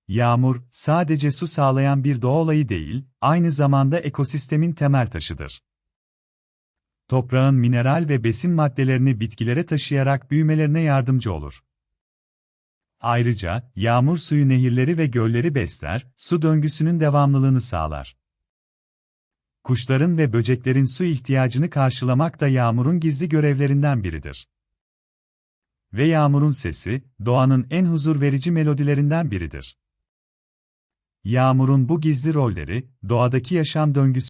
Yağmur, sadece su sağlayan bir doğa olayı değil, aynı zamanda ekosistemin temel taşıdır. Toprağın mineral ve besin maddelerini bitkilere taşıyarak büyümelerine yardımcı olur. Ayrıca, yağmur suyu nehirleri ve gölleri besler, su döngüsünün devamlılığını sağlar. Kuşların ve böceklerin su ihtiyacını karşılamak da yağmurun gizli görevlerinden biridir. Ve yağmurun sesi, doğanın en huzur verici melodilerinden biridir. Yağmurun bu gizli rolleri, doğadaki yaşam döngüsü